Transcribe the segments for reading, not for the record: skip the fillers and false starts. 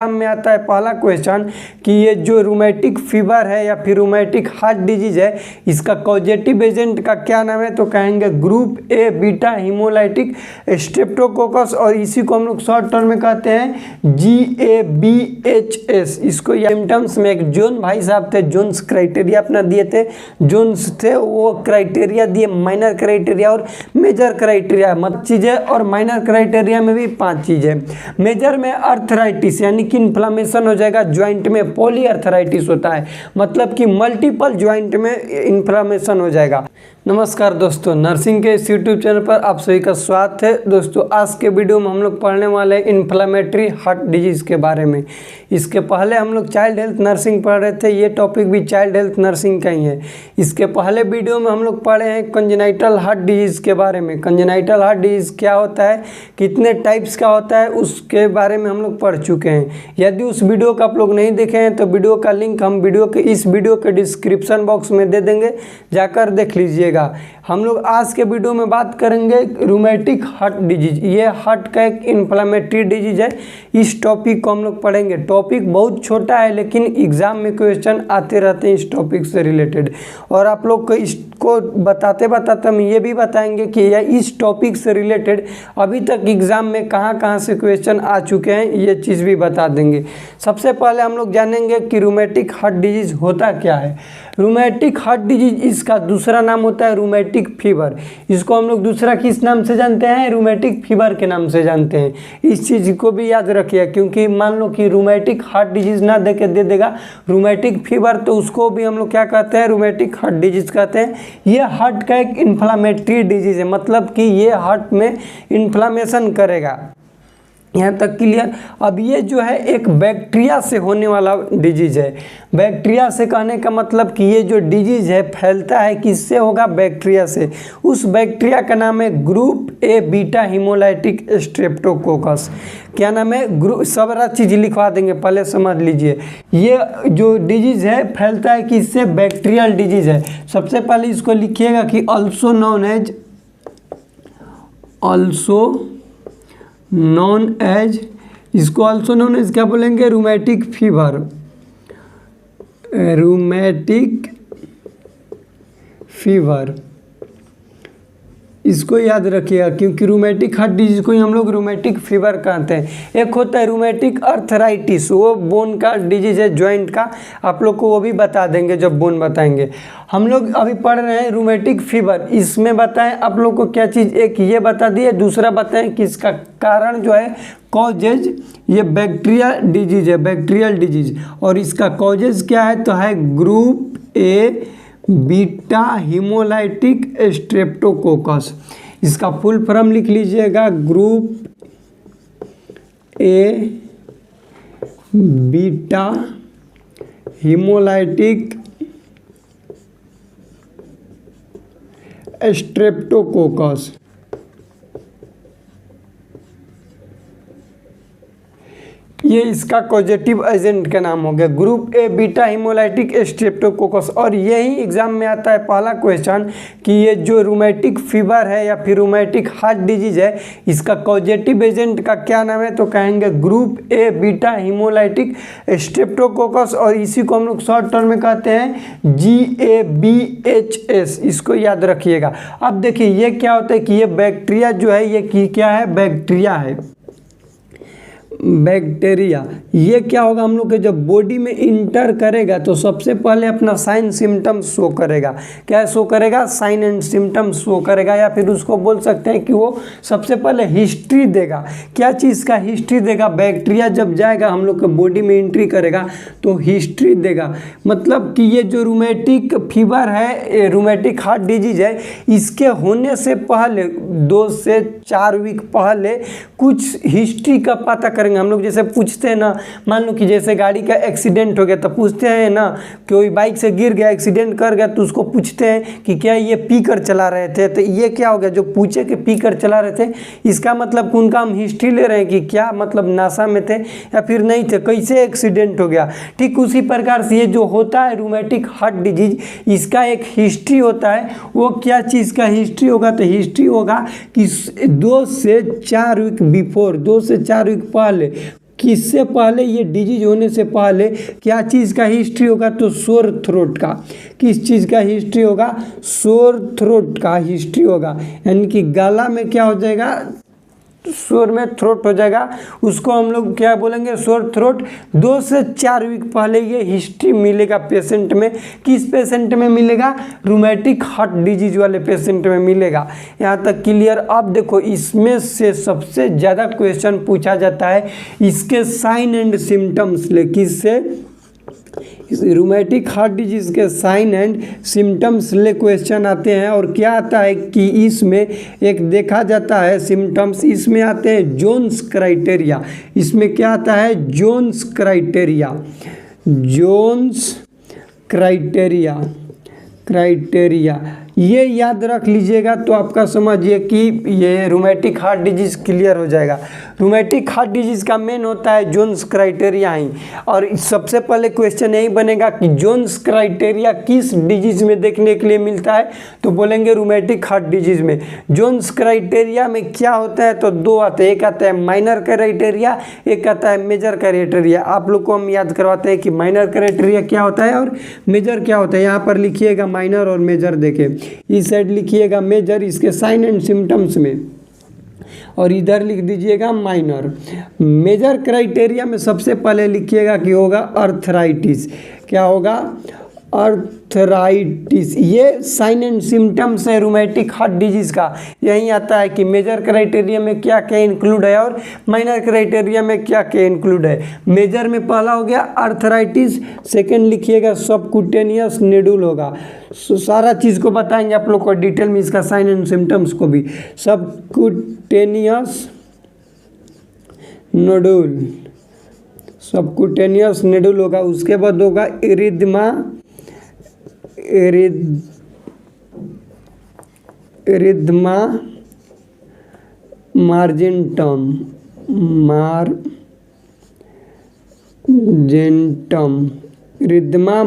में आता है पहला क्वेश्चन कि ये जो रूमेटिक फीवर है या फिर रूमेटिक हार्ट डिजीज है, इसका कॉजेटिव एजेंट का क्या नाम है? तो कहेंगे group A beta haemolytic Streptococcus, और इसी को हम लोग शॉर्ट टर्म में कहते हैं GABHS। इसको सिम्टम्स में एक जोन भाई साहब थे, जोन्स क्राइटेरिया अपना दिए थे, जोन्स थे वो क्राइटेरिया दिए, माइनर क्राइटेरिया और मेजर क्राइटेरिया मत चीज़ें, और माइनर क्राइटेरिया में भी 5 चीज़ें। मेजर में अर्थराइटिस यानी कि इन्फ्लामेशन हो जाएगा ज्वाइंट में, पॉली अर्थराइटिस होता है मतलब कि मल्टीपल ज्वाइंट में इन्फ्लामेशन हो जाएगा। नमस्कार दोस्तों, नर्सिंग के इस यूट्यूब चैनल पर आप सभी का स्वागत है। दोस्तों आज के वीडियो में हम लोग पढ़ने वाले हैं इन्फ्लामेटरी हार्ट डिजीज़ के बारे में। इसके पहले हम लोग चाइल्ड हेल्थ नर्सिंग पढ़ रहे थे, ये टॉपिक भी चाइल्ड हेल्थ नर्सिंग का ही है। इसके पहले वीडियो में हम लोग पढ़े हैं कंजेनाइटल हार्ट डिजीज़ के बारे में। कंजेनाइटल हार्ट डिजीज़ क्या होता है, कितने टाइप्स का होता है, उसके बारे में हम लोग पढ़ चुके हैं। यदि उस वीडियो को आप लोग नहीं देखे हैं तो वीडियो का लिंक हम इस वीडियो के डिस्क्रिप्शन बॉक्स में दे देंगे, जाकर देख लीजिएगा। हम लोग आज के वीडियो में बात करेंगे रूमेटिक हार्ट डिजीज। ये हार्ट का एक इन्फ्लामेटरी डिजीज है। इस टॉपिक को हम लोग पढ़ेंगे। टॉपिक बहुत छोटा है लेकिन एग्जाम में क्वेश्चन आते रहते हैं इस टॉपिक से रिलेटेड, और आप लोग को इसको बताते बताते हम ये भी बताएंगे कि यह इस टॉपिक से रिलेटेड अभी तक एग्जाम में कहाँ कहाँ से क्वेश्चन आ चुके हैं, ये चीज़ भी बता देंगे। सबसे पहले हम लोग जानेंगे कि रूमेटिक हार्ट डिजीज होता क्या है। रूमेटिक हार्ट डिजीज, इसका दूसरा नाम होता है रूमेटिक फीवर। इसको हम लोग दूसरा किस नाम से जानते हैं? रूमेटिक फीवर के नाम से जानते हैं। इस चीज़ को भी याद रखिए, क्योंकि मान लो कि रूमेटिक हार्ट डिजीज ना दे के दे देगा रूमेटिक फीवर, तो उसको भी हम लोग क्या कहते हैं? रूमेटिक हार्ट डिजीज कहते हैं। ये हार्ट का एक इन्फ्लामेटरी डिजीज है, मतलब कि ये हार्ट में इन्फ्लामेशन करेगा। यहाँ तक क्लियर। अब ये जो है एक बैक्टीरिया से होने वाला डिजीज है। बैक्टीरिया से कहने का मतलब कि ये जो डिजीज है फैलता है किससे होगा? बैक्टीरिया से। उस बैक्टीरिया का नाम है group A beta haemolytic Streptococcus. क्या नाम है? ग्रुप, सारा चीज़ लिखवा देंगे, पहले समझ लीजिए। ये जो डिजीज है फैलता है किससे? बैक्टीरियल डिजीज है। सबसे पहले इसको लिखिएगा कि ऑल्सो नॉन एज, इसको ऑल्सो नॉन एज क्या बोलेंगे? Rheumatic fever. रूमेटिक फीवर, इसको याद रखिएगा, क्योंकि रूमेटिक हार्ट डिजीज को ही हम लोग रूमेटिक फीवर कहते हैं। एक होता है रूमेटिक अर्थराइटिस, वो बोन का डिजीज है, जॉइंट का। आप लोग को वो भी बता देंगे जब बोन बताएंगे। हम लोग अभी पढ़ रहे हैं रूमेटिक फीवर। इसमें बताएं आप लोग को क्या चीज़, एक ये बता दिए, दूसरा बताएं कि इसका कारण जो है कॉजेज, ये बैक्टीरिया डिजीज है, बैक्टीरियल डिजीज, और इसका कॉजेज क्या है? तो है group A beta haemolytic Streptococcus. इसका फुल फॉर्म लिख लीजिएगा, group A beta haemolytic Streptococcus. ये इसका कॉजेटिव एजेंट का नाम हो गया, group A beta haemolytic Streptococcus. और यही एग्जाम में आता है पहला क्वेश्चन कि ये जो रूमेटिक फीवर है या फिर रूमेटिक हार्ट डिजीज है, इसका कॉजेटिव एजेंट का क्या नाम है? तो कहेंगे group A beta haemolytic Streptococcus, और इसी को हम लोग शॉर्ट टर्म में कहते हैं GABHS। इसको याद रखिएगा। अब देखिए ये क्या होता है कि ये बैक्टीरिया जो है, ये क्या है? बैक्टीरिया है। बैक्टीरिया ये क्या होगा, हम लोग के जब बॉडी में इंटर करेगा तो सबसे पहले अपना साइन सिम्टम शो करेगा। क्या शो करेगा? साइन एंड सिम्टम शो करेगा, या फिर उसको बोल सकते हैं कि वो सबसे पहले हिस्ट्री देगा। क्या चीज़ का हिस्ट्री देगा? बैक्टीरिया जब जाएगा हम लोग के बॉडी में एंट्री करेगा तो हिस्ट्री देगा। मतलब कि ये जो रूमेटिक फीवर है, रूमेटिक हार्ट डिजीज है, इसके होने से पहले 2 से 4 वीक पहले कुछ हिस्ट्री का पता करेंगे। हम लोग जैसे पूछते हैं ना, मान लो कि जैसे गाड़ी का एक्सीडेंट हो गया तो पूछते हैं ना, कोई बाइक से गिर गया, एक्सीडेंट कर गया, तो उसको पूछते हैं कि क्या ये पी कर चला रहे थे। तो ये क्या हो गया, जो पूछे कि पी कर चला रहे थे, इसका मतलब उनका हम हिस्ट्री ले रहे हैं कि क्या मतलब नशा में थे या फिर नहीं थे, कैसे एक्सीडेंट हो गया। ठीक उसी प्रकार से ये जो होता है रूमेटिक हार्ट डिजीज, इसका एक हिस्ट्री होता है। वो क्या चीज़ का हिस्ट्री होगा? तो हिस्ट्री होगा कि 2 से 4 वीक बिफोर, 2 से 4 वीक पहले किससे पहले, ये डिजीज होने से पहले क्या चीज़ का हिस्ट्री होगा, तो सोर थ्रोट का। किस चीज़ का हिस्ट्री होगा, सोर थ्रोट का हिस्ट्री होगा, यानी कि गला में क्या हो जाएगा, सोर में थ्रोट हो जाएगा, उसको हम लोग क्या बोलेंगे, सोर थ्रोट। 2 से 4 वीक पहले ये हिस्ट्री मिलेगा पेशेंट में। किस पेशेंट में मिलेगा, रूमेटिक हार्ट डिजीज वाले पेशेंट में मिलेगा। यहाँ तक क्लियर। अब देखो इसमें से सबसे ज़्यादा क्वेश्चन पूछा जाता है इसके साइन एंड सिम्टम्स ले, किससे, रूमेटिक हार्ट डिजीज के साइन एंड सिम्टम्स ले क्वेश्चन आते हैं। और क्या आता है कि इसमें एक देखा जाता है सिम्टम्स, इसमें आते हैं जोन्स क्राइटेरिया। इसमें क्या आता है, जोन्स क्राइटेरिया, जोन्स क्राइटेरिया, ये याद रख लीजिएगा तो आपका समझिए कि ये रूमेटिक हार्ट डिजीज क्लियर हो जाएगा। रूमेटिक हार्ट डिजीज का मेन होता है जोन्स क्राइटेरिया ही। और सबसे पहले क्वेश्चन यही बनेगा कि जोन्स क्राइटेरिया किस डिजीज में देखने के लिए मिलता है, तो बोलेंगे रूमेटिक हार्ट डिजीज में। जोन्स क्राइटेरिया में क्या होता है, तो 2 आते हैं, एक आता है माइनर क्राइटेरिया, एक आता है मेजर क्राइटेरिया। आप लोग को हम याद करवाते हैं कि माइनर क्राइटेरिया क्या होता है और मेजर क्या होता है। यहाँ पर लिखिएगा माइनर और मेजर, देखें इस साइड लिखिएगा मेजर इसके साइन एंड सिम्टम्स में, और इधर लिख दीजिएगा माइनर। मेजर क्राइटेरिया में सबसे पहले लिखिएगा कि होगा अर्थराइटिस। क्या होगा, अर्थराइटिस। ये साइन एंड सिम्टम्स है रूमेटिक हार्ट डिजीज का। यही आता है कि मेजर क्राइटेरिया में क्या क्या इंक्लूड है और माइनर क्राइटेरिया में क्या क्या इंक्लूड है। मेजर में पहला हो गया अर्थराइटिस, सेकंड लिखिएगा सबक्यूटेनियस नीडुल होगा। सारा चीज़ को बताएंगे आप लोग को डिटेल में, इसका साइन एंड सिम्टम्स को भी। सबक्यूटेनियस नोडुल, सबक्यूटेनियस नीडुल होगा। उसके बाद होगा इरिदमा, इरिदमा मार्जेंटम, इरिदमा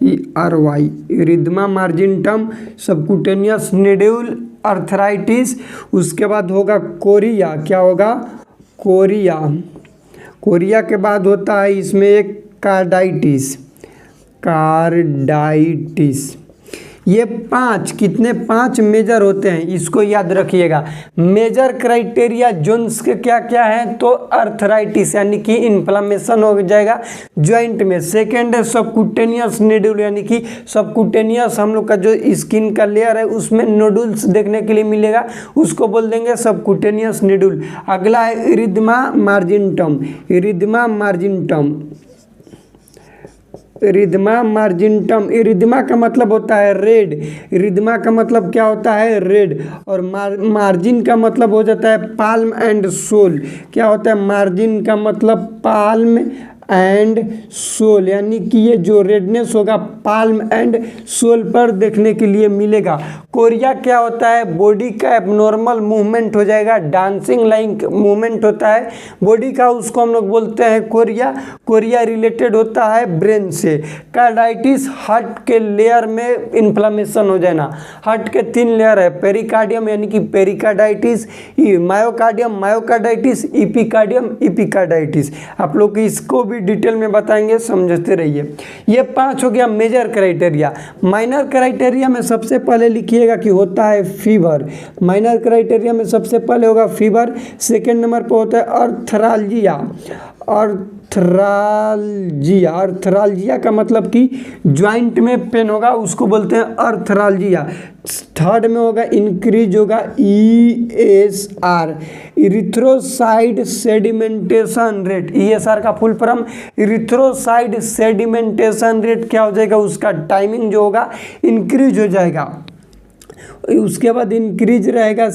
ERY, इरिदमा मार्जेंटम, सबक्यूटेनियस नीडुल, अर्थराइटिस। उसके बाद होगा कोरिया। क्या होगा, कोरिया। कोरिया के बाद होता है इसमें एक कार्डाइटिस, कार्डाइटिस। ये 5 कितने, 5 मेजर होते हैं, इसको याद रखिएगा। मेजर क्राइटेरिया जोन्स के क्या क्या है, तो अर्थराइटिस यानी कि इन्फ्लामेशन हो जाएगा जॉइंट में। सेकेंड है सबक्यूटेनियस नीडुल, यानी कि सबक्यूटेनियस हम लोग का जो स्किन का लेयर है उसमें नोडुल्स देखने के लिए मिलेगा, उसको बोल देंगे सबक्यूटेनियस नीडुल। अगला है इरिदमा मार्जेंटम, इरिदमा मार्जेंटम, इरिदमा मार्जेंटम। इरिदमा का मतलब होता है रेड, इरिदमा का मतलब क्या होता है, रेड। और मार्जिन का मतलब हो जाता है पाल्म एंड सोल। क्या होता है, मार्जिन का मतलब पाल्म एंड सोल, यानी कि ये जो रेडनेस होगा पाल्म एंड सोल पर देखने के लिए मिलेगा। कोरिया क्या होता है, बॉडी का एबनॉर्मल मूवमेंट हो जाएगा, डांसिंग लाइक मूवमेंट होता है बॉडी का, उसको हम लोग बोलते हैं कोरिया। कोरिया रिलेटेड होता है ब्रेन से। कार्डाइटिस हार्ट के लेयर में इन्फ्लामेशन हो जाना। हार्ट के 3 लेयर है, पेरिकार्डियम यानी कि पेरिकार्डाइटिस, मायोकार्डियम मायोकार्डाइटिस, इपिकार्डियम इपिकार्डाइटिस। आप लोग इसको भी डिटेल में बताएंगे, समझते रहिए। ये 5 हो गया मेजर क्राइटेरिया। माइनर क्राइटेरिया में सबसे पहले लिखिएगा कि होता है फीवर। माइनर क्राइटेरिया में सबसे पहले होगा फीवर। सेकंड नंबर पर होता है अर्थरालजिया, अर्थरालजिया, अर्थरालजिया का मतलब कि ज्वाइंट में पेन होगा, उसको बोलते हैं अर्थरालजिया। थर्ड में होगा इंक्रीज होगा ESR, इरिथ्रोसाइड सेडिमेंटेशन रेट। ESR का फुल फॉर्म इरिथ्रोसाइड सेडिमेंटेशन रेट क्या हो जाएगा, उसका टाइमिंग जो होगा इंक्रीज हो जाएगा। उसके बाद इंक्रीज रहेगा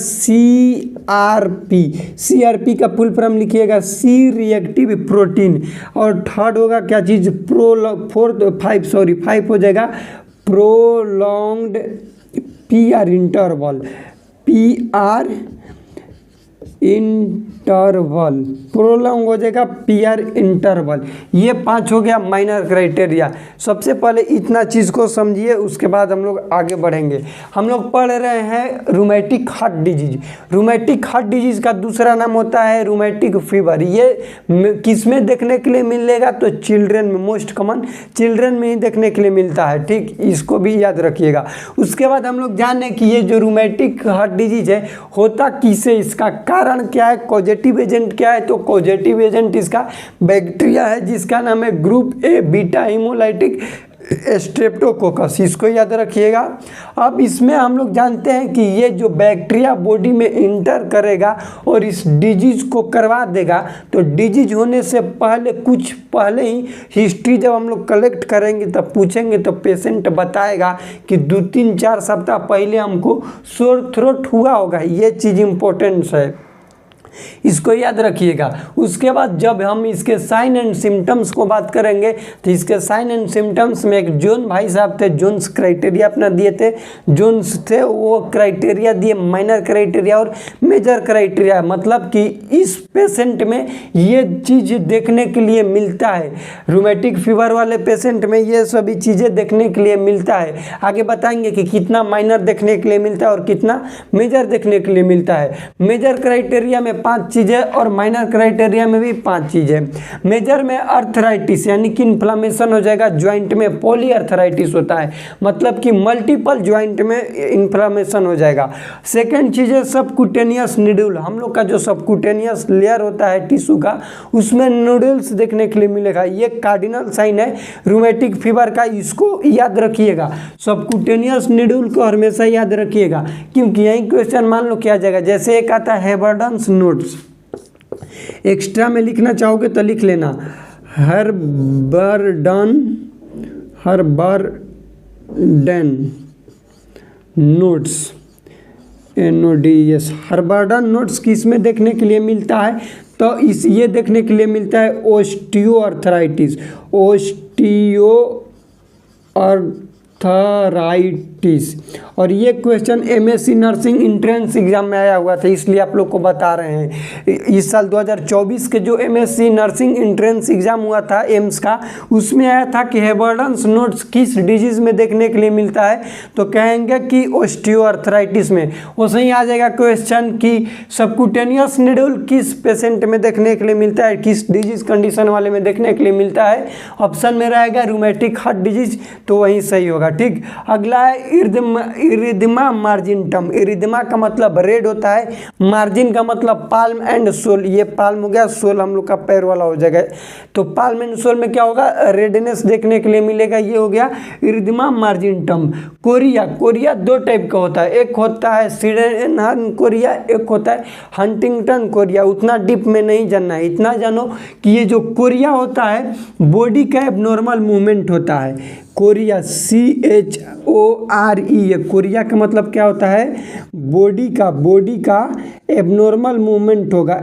CRP का फुल फॉर्म लिखिएगा सी रिएक्टिव प्रोटीन। और थर्ड होगा क्या चीज़, फाइव हो जाएगा prolonged PR interval, PR interval, prolong हो जाएगा पीआर इंटरवल। ये 5 हो गया माइनर क्राइटेरिया। सबसे पहले इतना चीज़ को समझिए, उसके बाद हम लोग आगे बढ़ेंगे। हम लोग पढ़ रहे हैं rheumatic heart disease. Rheumatic heart disease का दूसरा नाम होता है रूमेटिक फीवर। ये किस में देखने के लिए मिलेगा? तो चिल्ड्रन में, मोस्ट कॉमन चिल्ड्रन में ही देखने के लिए मिलता है। ठीक, इसको भी याद रखिएगा। उसके बाद हम लोग जाने कि ये जो रूमेटिक हार्ट डिजीज है होता किससे, इसका कारण क्या है, कॉजेटिव एजेंट क्या है? तो कॉजेटिव एजेंट इसका बैक्टीरिया है जिसका नाम है group A beta haemolytic Streptococcus. इसको याद रखिएगा। अब इसमें हम लोग जानते हैं कि ये जो बैक्टीरिया बॉडी में इंटर करेगा और इस डिजीज को करवा देगा। तो डिजीज होने से पहले कुछ पहले ही हिस्ट्री जब हम लोग कलेक्ट करेंगे तब पूछेंगे तो पेशेंट बताएगा कि 2-3-4 सप्ताह पहले हमको सोर थ्रोट हुआ होगा। ये चीज़ इम्पोर्टेंट है, इसको याद रखिएगा। उसके बाद जब हम इसके साइन एंड सिम्टम्स को बात करेंगे तो इसके साइन एंड सिम्टम्स में एक जोन भाई साहब थे, जोन्स क्राइटेरिया अपना दिए थे। जोन्स थे वो क्राइटेरिया दिए, माइनर क्राइटेरिया और मेजर क्राइटेरिया। मतलब कि इस पेशेंट में ये चीज़ देखने के लिए मिलता है, रूमेटिक फीवर वाले पेशेंट में ये सभी चीज़ें देखने के लिए मिलता है। आगे बताएंगे कि कितना माइनर देखने के लिए मिलता है और कितना मेजर देखने के लिए मिलता है। मेजर क्राइटेरिया में 5 चीज़ें और माइनर क्राइटेरिया में भी 5 चीज़ें। मेजर में अर्थराइटिस यानी कि इन्फ्लामेशन हो जाएगा ज्वाइंट में, पॉली अर्थराइटिस होता है मतलब कि मल्टीपल ज्वाइंट में इन्फ्लामेशन हो जाएगा। सेकेंड चीज़ है सबक्यूटेनियस नीडल। हम लोग का जो सबक्यूटेनियस लेयर होता है टिश्यू का, उसमें नूडल्स देखने के लिए मिलेगा। ये कार्डिनल साइन है रूमेटिक फीवर का, इसको याद रखिएगा। सबक्यूटेनियस नीडल को हमेशा याद रखिएगा क्योंकि यही क्वेश्चन मान लो क्या जाएगा। जैसे एक आता है हेबर्डन्स नोट्स, एक्स्ट्रा में लिखना चाहोगे तो लिख लेना हर्बर्डन नोट्स, NODS। हर्बर्डन नोट्स किस में देखने के लिए मिलता है? तो इस ये देखने के लिए मिलता है ओस्टियोआर्थराइटिस, ओस्टियोआर्थराइटिस। और ये question MSc nursing entrance exam में आया हुआ था, इसलिए आप लोग को बता रहे हैं। इस साल 2024 के जो MSc नर्सिंग एंट्रेंस एग्जाम हुआ था एम्स का, उसमें आया था कि हेबर्डन्स नोट्स किस डिजीज में देखने के लिए मिलता है? तो कहेंगे कि ओस्टियोआर्थराइटिस में। वो सही आ जाएगा क्वेश्चन कि सबक्यूटेनियस नीडल किस पेशेंट में देखने के लिए मिलता है, किस डिजीज कंडीशन वाले में देखने के लिए मिलता है? ऑप्शन में रहेगा रूमेटिक हार्ट डिजीज, तो वही सही होगा। ठीक, अगला है इरिदिमा मार्जिनटम। इरिदिमा का मतलब रेड होता है, मार्जिन का मतलब पाल्म एंड सोल। ये पाल्म हो गया, सोल हम लोग का पैर वाला हो जाएगा। तो पाल्म एंड सोल में क्या होगा? रेडनेस देखने के लिए मिलेगा। ये हो गया इरिदिमा मार्जिनटम। कोरिया, कोरिया 2 टाइप का होता है, एक होता है सिडेनहर्न कोरिया, एक होता है हंटिंगटन कोरिया। उतना डीप में नहीं जानना है, इतना जानो कि ये जो कोरिया होता है बॉडी का एबनॉर्मल मूवमेंट होता है। कोरिया CHORE, ये कोरिया का मतलब क्या होता है? बॉडी का एबनॉर्मल मूवमेंट होगा।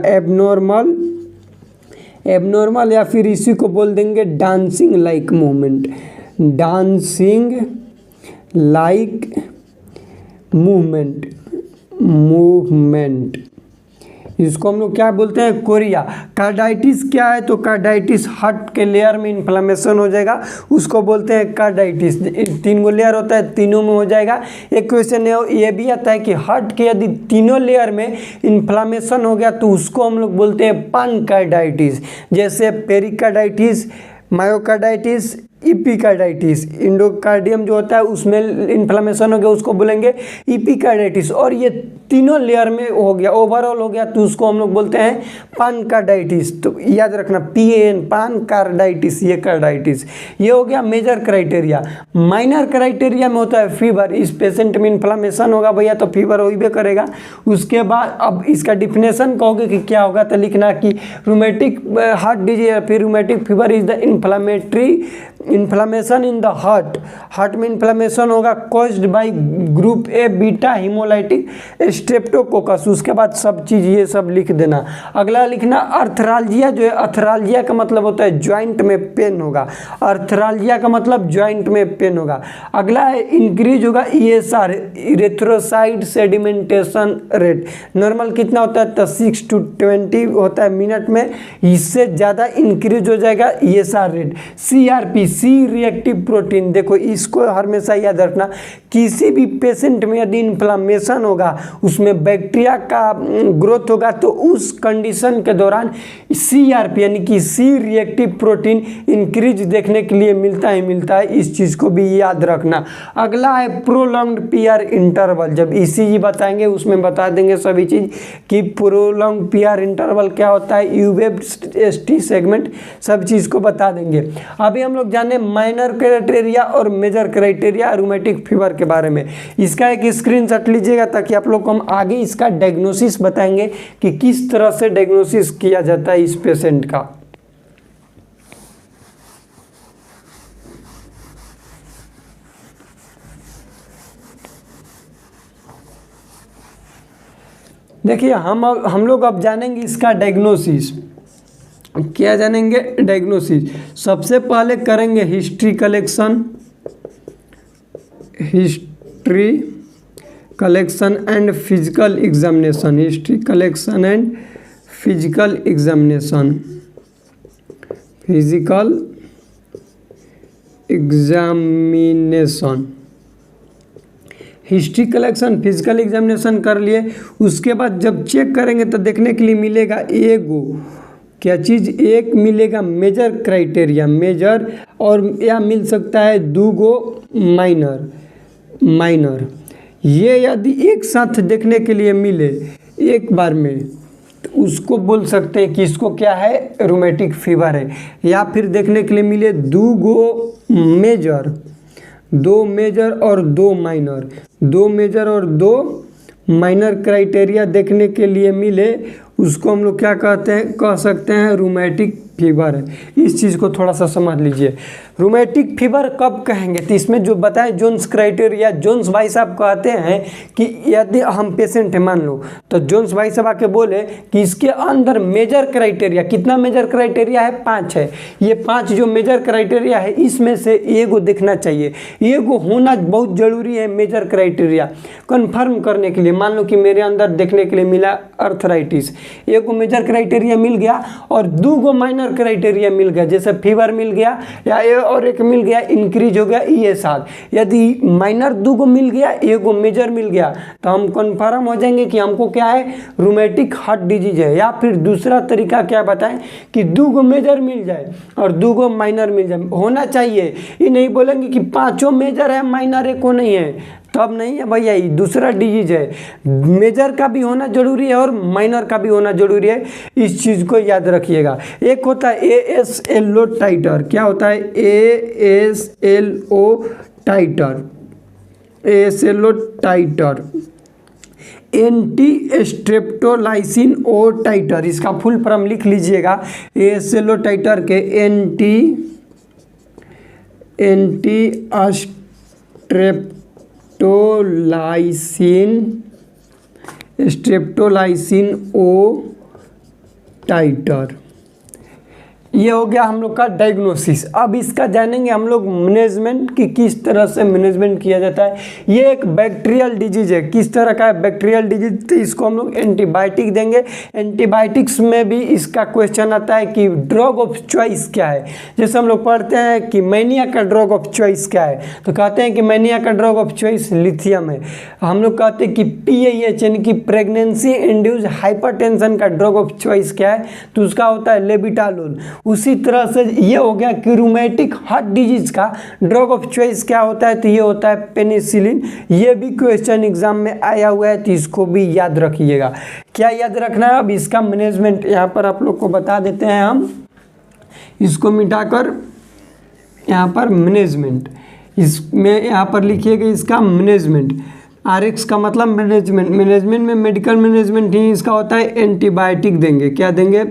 एबनॉर्मल या फिर इसी को बोल देंगे dancing like movement, dancing like movement. इसको हम लोग क्या बोलते हैं? कोरिया। कार्डाइटिस क्या है? तो कार्डाइटिस हार्ट के लेयर में इन्फ्लेमेशन हो जाएगा, उसको बोलते हैं कार्डाइटिस। 3 गो लेयर होता है, तीनों में हो जाएगा। एक क्वेश्चन है ये भी आता है कि हार्ट के यदि तीनों लेयर में इन्फ्लेमेशन हो गया तो उसको हम लोग बोलते हैं पानकार्डाइटिस। जैसे पेरिकार्डाइटिस, मायोकार्डाइटिस, इपिकार्डाइटिस। इंडोकार्डियम जो होता है उसमें इन्फ्लेमेशन हो गया, उसको बोलेंगे इपिकार्डाइटिस। और ये तीनों लेयर में हो गया, ओवरऑल हो गया, तो उसको हम लोग बोलते हैं पानकार्डाइटिस। तो याद रखना PAN, पानकार्डाइटिस, ये कार्डाइटिस। ये हो गया मेजर क्राइटेरिया। माइनर क्राइटेरिया में होता है फीवर। इस पेशेंट में इन्फ्लेमेशन होगा भैया तो फीवर होइबे करेगा। उसके बाद अब इसका डिफिनेशन कहोगे कि क्या होगा तो लिखना कि रूमेटिक हार्ट डिजीज या फिर rheumatic fever is the inflammatory inflammation in the heart, heart में इन्फ्लामेशन होगा caused by group A beta haemolytic Streptococcus. उसके बाद सब चीज़ ये सब लिख देना। अगला लिखना अर्थरालजिया जो है, अर्थरालजिया का मतलब होता है ज्वाइंट में पेन होगा, अर्थरालजिया का मतलब ज्वाइंट में पेन होगा। अगला है इंक्रीज होगा ESR erythrocyte sedimentation rate, normal कितना होता है 6 to 20 होता है मिनट में, इससे ज़्यादा इंक्रीज हो जाएगा ESR rate. CRP C reactive protein, देखो इसको हमेशा याद रखना, किसी भी पेशेंट में यदि इन्फ्लामेशन होगा उसमें बैक्टीरिया का ग्रोथ होगा तो उस कंडीशन के दौरान CRP यानी कि सी रिएक्टिव प्रोटीन इंक्रीज देखने के लिए मिलता है, इस चीज़ को भी याद रखना। अगला है प्रोलॉन्ग्ड PR इंटरवल, जब ECG बताएंगे उसमें बता देंगे सभी चीज़ कि प्रोलॉन्ग PR इंटरवल क्या होता है, यूवेव ST सेगमेंट, सब चीज़ को बता देंगे। अभी हम लोग जाने माइनर क्राइटेरिया और मेजर क्राइटेरिया रूमेटिक फीवर के बारे में। इसका एक स्क्रीनशॉट लीजिएगा ताकि आप लोग को हम आगे इसका डायग्नोसिस बताएंगे कि किस तरह से डायग्नोसिस किया जाता है इस पेशेंट का। देखिए हम लोग अब जानेंगे इसका डायग्नोसिस। क्या जानेंगे? डायग्नोसिस। सबसे पहले करेंगे history collection, history collection and physical examination, history collection and physical examination, physical examination, history collection physical examination कर लिए। उसके बाद जब चेक करेंगे तो देखने के लिए मिलेगा एगो क्या चीज़, एक मिलेगा मेजर क्राइटेरिया, मेजर, और या मिल सकता है दूगो माइनर। ये यदि एक साथ देखने के लिए मिले एक बार में तो उसको बोल सकते हैं कि इसको क्या है, रूमेटिक फीवर है। या फिर देखने के लिए मिले दूगो मेजर, दो मेजर और दो माइनर, दो मेजर और दो माइनर क्राइटेरिया देखने के लिए मिले, उसको हम लोग क्या कहते हैं, कह सकते हैं रूमेटिक फीवर है। इस चीज़ को थोड़ा सा समझ लीजिए। रूमेटिक फीवर कब कहेंगे तो इसमें जो बताएं जोन्स क्राइटेरिया, जोन्स भाई साहब कहते हैं कि यदि हम पेशेंट है मान लो तो जोन्स भाई साहब आके बोले कि इसके अंदर मेजर क्राइटेरिया, कितना मेजर क्राइटेरिया है, 5 है। ये 5 जो मेजर क्राइटेरिया है इसमें से एगो देखना चाहिए, एगो होना बहुत जरूरी है मेजर क्राइटेरिया कन्फर्म करने के लिए। मान लो कि मेरे अंदर देखने के लिए मिला अर्थराइटिस, एगो मेजर क्राइटेरिया मिल गया और दूगो माइनर क्राइटेरिया मिल गया, जैसे फीवर मिल गया या और एक मिल गया इंक्रीज हो गया ESR। यदि माइनर दूगो मिल गया, एगो मेजर मिल गया तो हम कन्फर्म हो जाएंगे कि हमको क्या है, रूमेटिक हार्ट डिजीज है। या फिर दूसरा तरीका क्या बताएं कि दूगो मेजर मिल जाए और दूगो माइनर मिल जाए, होना चाहिए। ये नहीं बोलेंगे कि 5 मेजर है माइनर एक को नहीं है, तब नहीं है भैया, ये दूसरा डिजीज है। मेजर का भी होना जरूरी है और माइनर का भी होना जरूरी है, इस चीज़ को याद रखिएगा। एक होता है ASLO टाइटर, क्या होता है ASLO titer, ASLO titer, anti streptolysin O titer, इसका फुल फॉर्म लिख लीजिएगा। ASLO टाइटर के एंटी स्ट्रेप्टोलाइसिन ओ टाइटर। ये हो गया हम लोग का डायग्नोसिस। अब इसका जानेंगे हम लोग मैनेजमेंट कि किस तरह से मैनेजमेंट किया जाता है। ये एक बैक्टीरियल डिजीज है। किस तरह का है बैक्टीरियल डिजीज, तो इसको हम लोग एंटीबायोटिक देंगे। एंटीबायोटिक्स में भी इसका क्वेश्चन आता है कि ड्रग ऑफ चॉइस क्या है। जैसे हम लोग पढ़ते हैं कि मैनिया का ड्रग ऑफ चॉइस क्या है, तो कहते हैं कि मैनिया का ड्रग ऑफ चॉइस लिथियम है। हम लोग कहते हैं कि PIH यानी कि प्रेगनेंसी इंड्यूस हाइपरटेंशन का ड्रग ऑफ चॉइस क्या है, तो उसका होता है लेबिटालोल। उसी तरह से ये हो गया कि रूमेटिक हार्ट डिजीज का ड्रग ऑफ चॉइस क्या होता है, तो ये होता है पेनिसिलिन। ये भी क्वेश्चन एग्जाम में आया हुआ है, तो इसको भी याद रखिएगा। क्या याद रखना है, अब इसका मैनेजमेंट यहाँ पर आप लोग को बता देते हैं। हम इसको मिटाकर यहाँ पर मैनेजमेंट, इसमें यहाँ पर लिखिएगा इसका मैनेजमेंट। RX का मतलब मैनेजमेंट, मैनेजमेंट में मेडिकल मैनेजमेंट ही इसका होता है। एंटीबायोटिक देंगे, क्या देंगे,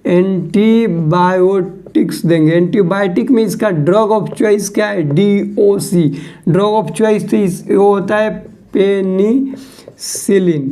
एंटीबायोटिक एंटीबायोटिक्स देंगे। एंटीबायोटिक में इसका ड्रग ऑफ चॉइस क्या है, DOC। ड्रग ऑफ चॉइस तो वो होता है पेनिसिलिन।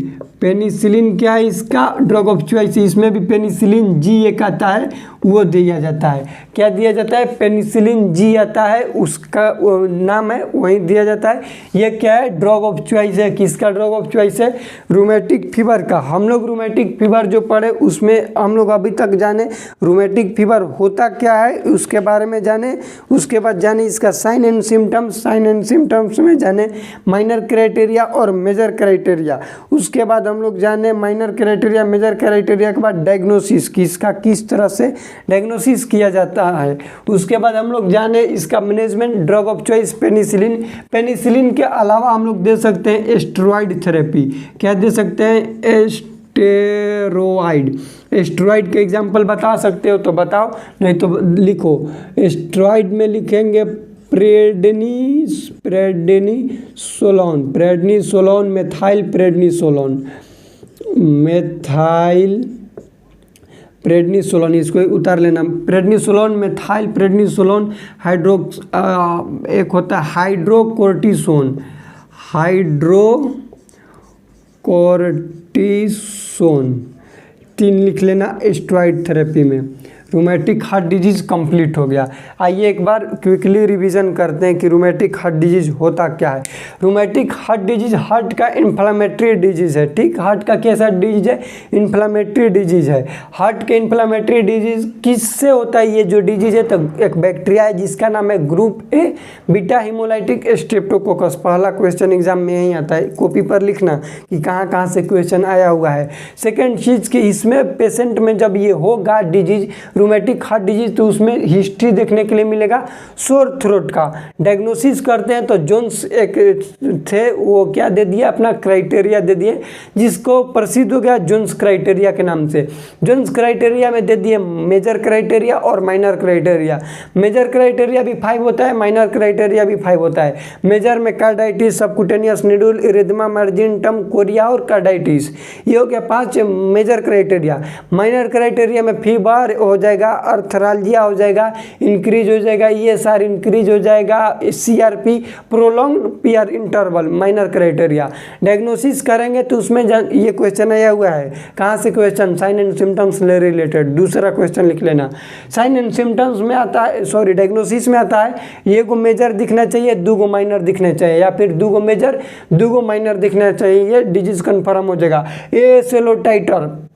पेनिसिलिन क्या है इसका ड्रग ऑफ चॉइस, इसमें भी पेनिसिलिन जी एक आता है वो दिया जाता है। क्या दिया जाता है, पेनिसिलिन जी आता है, उसका नाम है वही दिया जाता है। ये क्या है, ड्रग ऑफ चॉइस है। किसका ड्रग ऑफ चॉइस है, रूमेटिक फीवर का। हम लोग रूमेटिक फीवर जो पढ़े उसमें हम लोग अभी तक जाने रूमेटिक फीवर होता क्या है उसके बारे में जाने, उसके बाद जाने इसका sign and symptoms. Sign and symptoms में जाने माइनर क्राइटेरिया और मेजर क्राइटेरिया। उसके बाद हम लोग जाने माइनर क्राइटेरिया मेजर क्राइटेरिया के बाद डायग्नोसिस, किसका किस तरह से डायग्नोसिस किया जाता है। उसके बाद हम लोग जाने इसका management, drug of choice penicillin. Penicillin के अलावा हम लोग दे सकते हैं स्टेरॉइड थेरेपी। क्या दे सकते हैं, स्टेरॉइड। स्टेरॉइड के एग्जांपल बता सकते हो तो बताओ, नहीं तो लिखो। स्टेरॉइड में लिखेंगे प्रेडनिसोलोन, मेथाइल प्रेडनिसोलोन, इसको उतार लेना। प्रेडनिसोलोन, मेथाइल प्रेडनिसोलोन, एक होता है हाइड्रोकोर्टिसोन, 3 लिख लेना स्टेरॉइड थेरेपी में। रूमेटिक हार्ट डिजीज़ कंप्लीट हो गया। आइए एक बार क्विकली रिवीजन करते हैं कि रूमेटिक हार्ट डिजीज़ होता क्या है। रूमेटिक हार्ट डिजीज़ हार्ट का इन्फ्लामेटरी डिजीज़ है। ठीक, हार्ट का कैसा डिजीज़ है, इन्फ्लामेटरी डिजीज़ है। हार्ट के इन्फ्लामेटरी डिजीज़ किससे होता है, ये जो डिजीज़ है तो एक बैक्टीरिया है जिसका नाम है group A beta haemolytic Streptococcus. पहला क्वेश्चन एग्जाम में यही आता है, कॉपी पर लिखना कि कहाँ कहाँ से क्वेश्चन आया हुआ है। सेकेंड चीज़ कि इसमें पेशेंट में जब ये होगा डिजीज रूमेटिक हार्ट डिजीज तो उसमें हिस्ट्री देखने के लिए मिलेगा सोर थ्रोट का। डायग्नोसिस करते हैं तो जोन्स एक थे, वो क्या दे दिया, अपना क्राइटेरिया दे दिए जिसको प्रसिद्ध हो गया जोन्स क्राइटेरिया के नाम से। जोन्स क्राइटेरिया में दे दिए मेजर क्राइटेरिया और माइनर क्राइटेरिया। मेजर क्राइटेरिया भी 5 होता है, माइनर क्राइटेरिया भी 5 होता है। मेजर में कार्डाइटिस, सबकुटेनियस नीडुल, इरिथमा, मार्जिनटम, कोरिया और कार्डाइटिस, ये हो गया 5 मेजर क्राइटेरिया। माइनर क्राइटेरिया में फीवर हो जाएगा, अर्थरालजिया हो जाएगा, इंक्रीज हो जाएगा, ESR इंक्रीज हो जाएगा, CRP prolonged PR interval, minor criteria. Diagnosis करेंगे तो उसमें ये क्वेश्चन आया हुआ है, कहाँ से क्वेश्चन, साइन एंड सिम्टम्स से रिलेटेड। दूसरा क्वेश्चन लिख लेना, साइन एंड सिम्टम्स में आता है, सॉरी डायग्नोसिस में आता है, ये को मेजर दिखना चाहिए, 2 माइनर दिखने चाहिए, या फिर 2 मेजर 2 माइनर दिखना चाहिए, डिजीज कन्फर्म हो जाएगा। ASLO titer,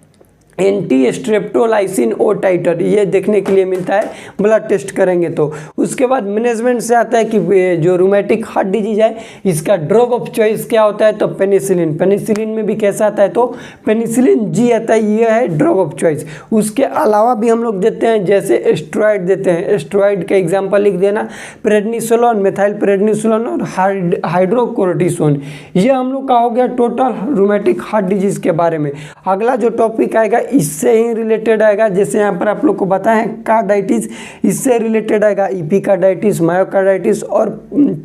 anti streptolysin O टाइटर, ये देखने के लिए मिलता है ब्लड टेस्ट करेंगे तो। उसके बाद मैनेजमेंट से आता है कि जो रूमेटिक हार्ट डिजीज है इसका ड्रग ऑफ चॉइस क्या होता है, तो पेनिसिलिन। पेनिसिलिन में भी कैसा आता है, तो पेनिसिलिन जी आता है, ये है ड्रग ऑफ चॉइस। उसके अलावा भी हम लोग देते हैं, जैसे स्टेरॉइड देते हैं। स्टेरॉइड का एग्जाम्पल लिख देना, प्रेडनिसोलोन, मेथाइल प्रेडनिसोलोन और हाइड्रोकोर्टिसोन। ये हम लोग का हो गया टोटल रूमेटिक हार्ट डिजीज के बारे में। अगला जो टॉपिक आएगा इससे ही रिलेटेड आएगा, जैसे यहाँ पर आप लोग को बताएं कार्डाइटिस, इससे रिलेटेड आएगा एपिकार्डाइटिस, मायोकार्डाइटिस और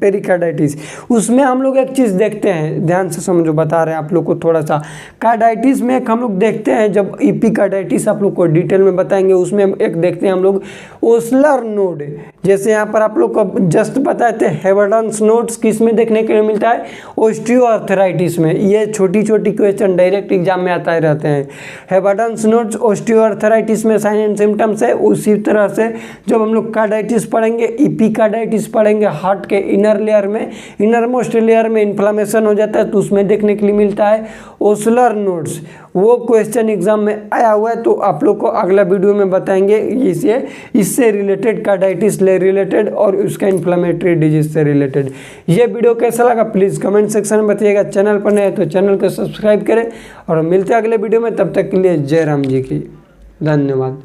पेरिकार्डाइटिस। उसमें हम लोग एक चीज़ देखते हैं, ध्यान से समझो, बता रहे हैं आप लोग को थोड़ा सा। कार्डाइटिस में एक हम लोग देखते हैं, जब एपिकार्डाइटिस आप लोग को डिटेल में बताएंगे, उसमें एक देखते हैं हम लोग ओस्लर नोड। जैसे यहाँ पर आप लोग को जस्ट बताए थे हेवर्डन्स नोड्स किस में देखने के लिए मिलता है, ओस्टियोआर्थराइटिस में। ये छोटी छोटी क्वेश्चन डायरेक्ट एग्जाम में आता ही रहते हैं। हेवर्डन्स नोड्स ओस्टियोआर्थराइटिस में साइन एंड सिम्टम्स है। उसी तरह से जब हम लोग कार्डाइटिस पढ़ेंगे, एपिकार्डाइटिस पढ़ेंगे, हार्ट के इनर लेयर में, इनर मोस्ट लेयर में इन्फ्लामेशन हो जाता है तो उसमें देखने के लिए मिलता है ओस्लर नोड्स। वो क्वेश्चन एग्जाम में आया हुआ है, तो आप लोग को अगला वीडियो में बताएंगे इससे रिलेटेड, कार्डाइटिस से रिलेटेड और उसका इन्फ्लामेटरी डिजीज से रिलेटेड। ये वीडियो कैसा लगा प्लीज़ कमेंट सेक्शन में बताइएगा। चैनल पर नए हैं तो चैनल को सब्सक्राइब करें और मिलते हैं अगले वीडियो में। तब तक के लिए जय राम जी की, धन्यवाद।